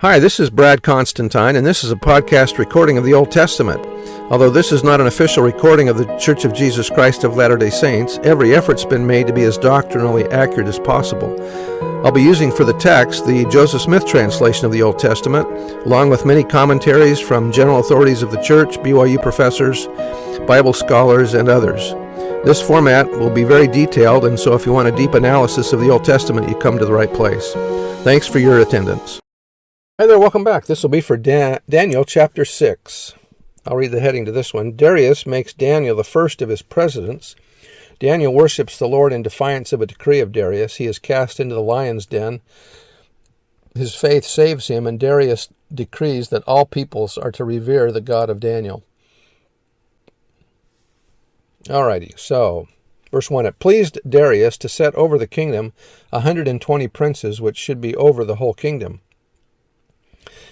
Hi, this is Brad Constantine, and this is a podcast recording of the Old Testament. Although this is not an official recording of the Church of Jesus Christ of Latter-day Saints, every effort's been made to be as doctrinally accurate as possible. I'll be using for the text the Joseph Smith translation of the Old Testament, along with many commentaries from general authorities of the Church, BYU professors, Bible scholars, and others. This format will be very detailed, and so if you want a deep analysis of the Old Testament, you come to the right place. Thanks for your attendance. Hi there, welcome back. This will be for Daniel chapter 6. I'll read the heading to this one. Darius makes Daniel the first of his presidents. Daniel worships the Lord in defiance of a decree of Darius. He is cast into the lion's den. His faith saves him, and Darius decrees that all peoples are to revere the God of Daniel. Alrighty, so verse 1. It pleased Darius to set over the kingdom 120 princes, which should be over the whole kingdom.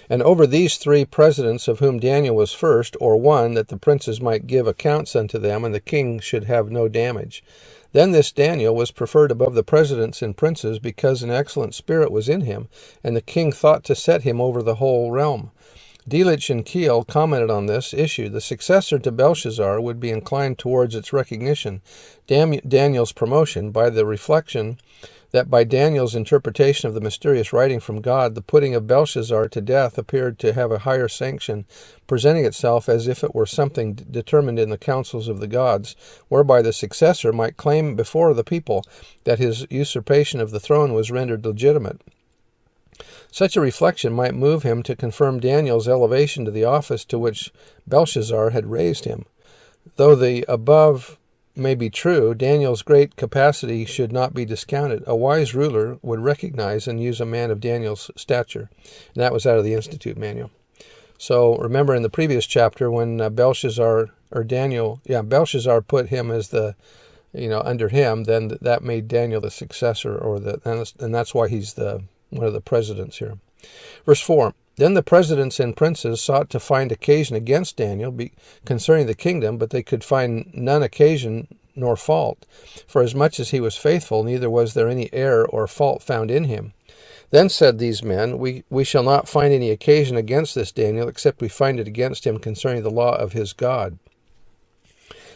And over these three presidents, of whom Daniel was first, or one, that the princes might give accounts unto them, and the king should have no damage. Then this Daniel was preferred above the presidents and princes, because an excellent spirit was in him, and the king thought to set him over the whole realm. Delitzsch and Kiel commented on this issue. The successor to Belshazzar would be inclined towards its recognition, Daniel's promotion, by the reflection that by Daniel's interpretation of the mysterious writing from God, the putting of Belshazzar to death appeared to have a higher sanction, presenting itself as if it were something determined in the councils of the gods, whereby the successor might claim before the people that his usurpation of the throne was rendered legitimate. Such a reflection might move him to confirm Daniel's elevation to the office to which Belshazzar had raised him. Though the above may be true, Daniel's great capacity should not be discounted. A wise ruler would recognize and use a man of Daniel's stature. And that was out of the Institute manual. So remember in the previous chapter when Belshazzar put him as under him, then that made Daniel the successor, and that's why he's one of the presidents here. Verse 4. Then the presidents and princes sought to find occasion against Daniel concerning the kingdom, but they could find none occasion nor fault. For as much as he was faithful, neither was there any error or fault found in him. Then said these men, We shall not find any occasion against this Daniel, except we find it against him concerning the law of his God.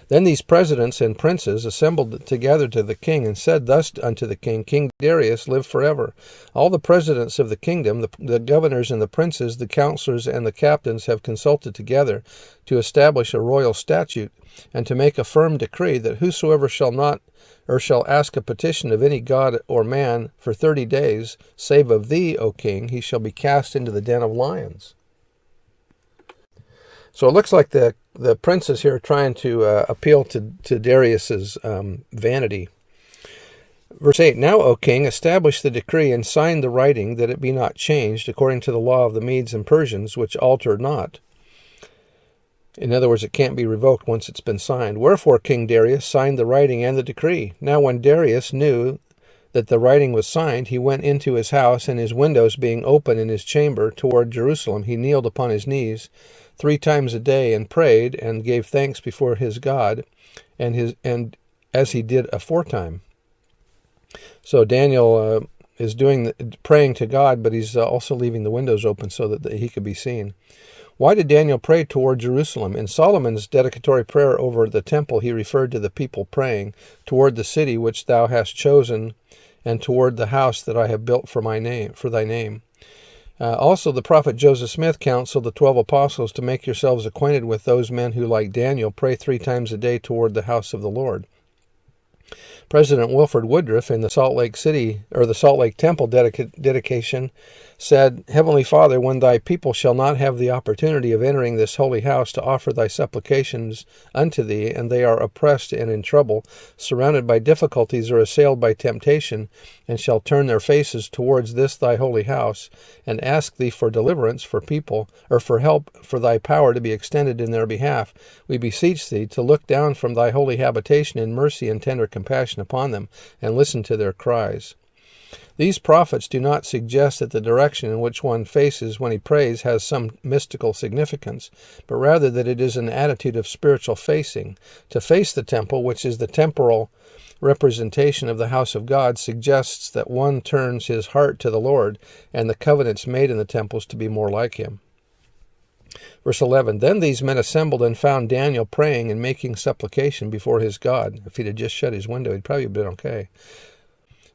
Then these presidents and princes assembled together to the king, and said thus unto the king, King Darius, live forever. All the presidents of the kingdom, the governors and the princes, the counselors and the captains have consulted together to establish a royal statute, and to make a firm decree that whosoever shall ask a petition of any god or man for 30 days, save of thee, O king, he shall be cast into the den of lions. So it looks like the princes here are trying to appeal to Darius's vanity. Verse 8, Now, O king, establish the decree and sign the writing, that it be not changed, according to the law of the Medes and Persians, which alter not. In other words, it can't be revoked once it's been signed. Wherefore King Darius signed the writing and the decree. Now when Darius knew that the writing was signed, he went into his house, and his windows being open in his chamber toward Jerusalem, he kneeled upon his knees 3 times a day, and prayed, and gave thanks before his God, and as he did aforetime. So Daniel is praying to God, but he's also leaving the windows open so that he could be seen. Why did Daniel pray toward Jerusalem? In Solomon's dedicatory prayer over the temple, he referred to the people praying, toward the city which thou hast chosen, and toward the house that I have built for thy name. Also, the prophet Joseph Smith counseled the 12 apostles to make yourselves acquainted with those men who, like Daniel, pray 3 times a day toward the house of the Lord. President Wilford Woodruff in the Salt Lake Temple dedication said, Heavenly Father, when thy people shall not have the opportunity of entering this holy house to offer thy supplications unto thee, and they are oppressed and in trouble, surrounded by difficulties or assailed by temptation, and shall turn their faces towards this thy holy house, and ask thee for deliverance for people, or for help for thy power to be extended in their behalf, we beseech thee to look down from thy holy habitation in mercy and tender compassion upon them, and listen to their cries. These prophets do not suggest that the direction in which one faces when he prays has some mystical significance, but rather that it is an attitude of spiritual facing. To face the temple, which is the temporal representation of the house of God suggests that one turns his heart to the Lord and the covenants made in the temples to be more like him. Verse 11, Then these men assembled and found Daniel praying and making supplication before his God. If he'd have just shut his window, he'd probably have been okay.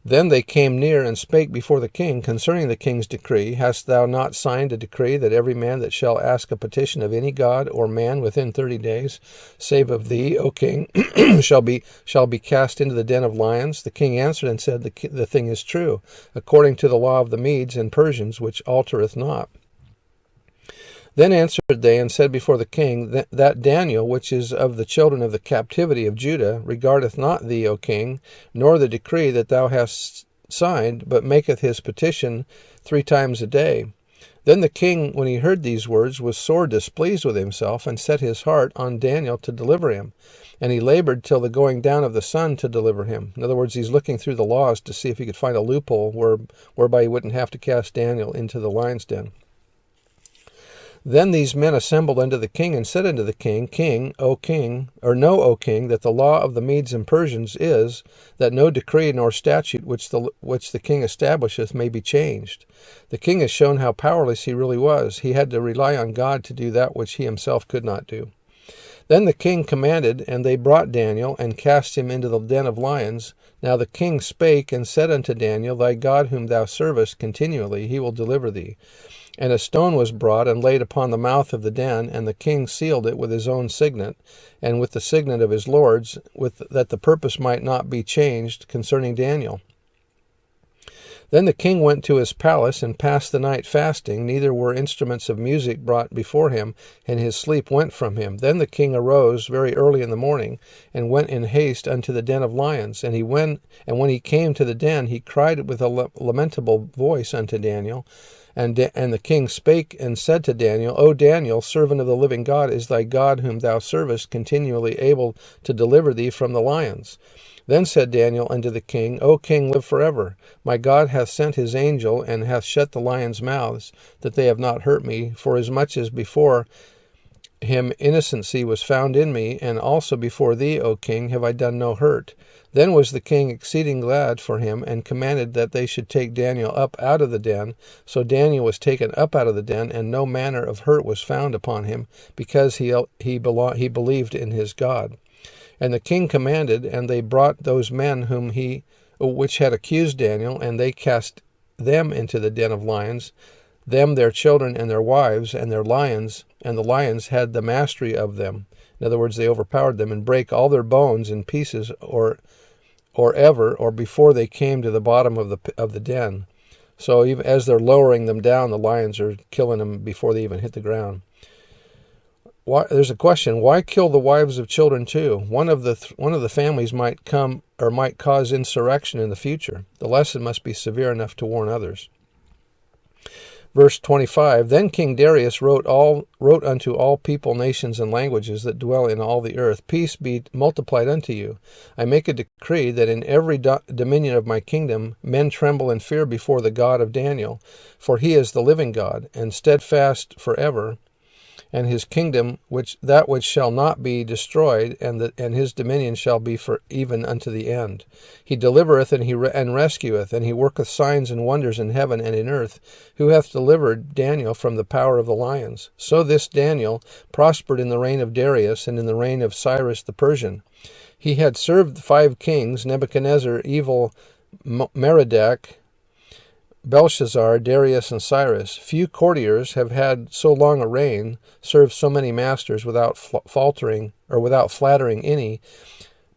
Then they came near and spake before the king concerning the king's decree. Hast thou not signed a decree that every man that shall ask a petition of any god or man within 30 days, save of thee, O king, shall be cast into the den of lions? The king answered and said, The thing is true, according to the law of the Medes and Persians, which altereth not. Then answered they and said before the king, That Daniel, which is of the children of the captivity of Judah, regardeth not thee, O king, nor the decree that thou hast signed, but maketh his petition 3 times a day. Then the king, when he heard these words, was sore displeased with himself, and set his heart on Daniel to deliver him. And he labored till the going down of the sun to deliver him. In other words, he's looking through the laws to see if he could find a loophole whereby he wouldn't have to cast Daniel into the lion's den. Then these men assembled unto the king, and said unto the king, King, O king, or know, O king, that the law of the Medes and Persians is, that no decree nor statute which the king establisheth may be changed. The king has shown how powerless he really was. He had to rely on God to do that which he himself could not do. Then the king commanded, and they brought Daniel, and cast him into the den of lions. Now the king spake, and said unto Daniel, Thy God whom thou servest continually, he will deliver thee. And a stone was brought, and laid upon the mouth of the den, and the king sealed it with his own signet, and with the signet of his lords, that the purpose might not be changed concerning Daniel. Then the king went to his palace, and passed the night fasting, neither were instruments of music brought before him, and his sleep went from him. Then the king arose very early in the morning, and went in haste unto the den of lions. And when he came to the den, he cried with a lamentable voice unto Daniel. And the king spake and said to Daniel, O Daniel, servant of the living God, is thy God whom thou servest continually able to deliver thee from the lions? Then said Daniel unto the king, O king, live forever. My God hath sent his angel, and hath shut the lions' mouths, that they have not hurt me, forasmuch as before him innocency was found in me, and also before thee, O king, have I done no hurt. Then was the king exceeding glad for him, and commanded that they should take Daniel up out of the den. So Daniel was taken up out of the den, and no manner of hurt was found upon him, because he believed in his God. And the king commanded, and they brought those men which had accused Daniel, and they cast them into the den of lions, them, their children, and their wives, and their lions, and the lions had the mastery of them. In other words, they overpowered them, and brake all their bones in pieces, or before they came to the bottom of the den. So even as they're lowering them down, the lions are killing them before they even hit the ground. There's a question: why kill the wives of children too? One of the families might come or might cause insurrection in the future. The lesson must be severe enough to warn others. Verse 25, Then King Darius wrote unto all people, nations, and languages that dwell in all the earth, Peace be multiplied unto you. I make a decree that in every dominion of my kingdom men tremble and fear before the God of Daniel, for he is the living God, and steadfast forever, and his kingdom which shall not be destroyed, and his dominion shall be for even unto the end. He delivereth and rescueth, and he worketh signs and wonders in heaven and in earth, who hath delivered Daniel from the power of the lions. So this Daniel prospered in the reign of Darius and in the reign of Cyrus the Persian. He had served 5 kings, Nebuchadnezzar, Evil, Merodach, Belshazzar, Darius, and Cyrus. Few courtiers have had so long a reign, served so many masters without faltering or without flattering any,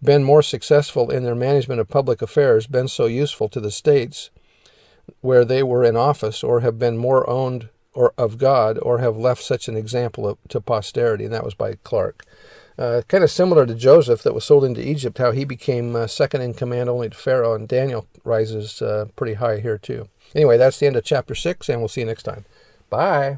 been more successful in their management of public affairs, been so useful to the states where they were in office, or have been more owned of God, or have left such an example to posterity. And that was by Clark. Kind of similar to Joseph that was sold into Egypt, how he became second in command only to Pharaoh, and Daniel rises pretty high here too. Anyway, that's the end of chapter 6, and we'll see you next time. Bye.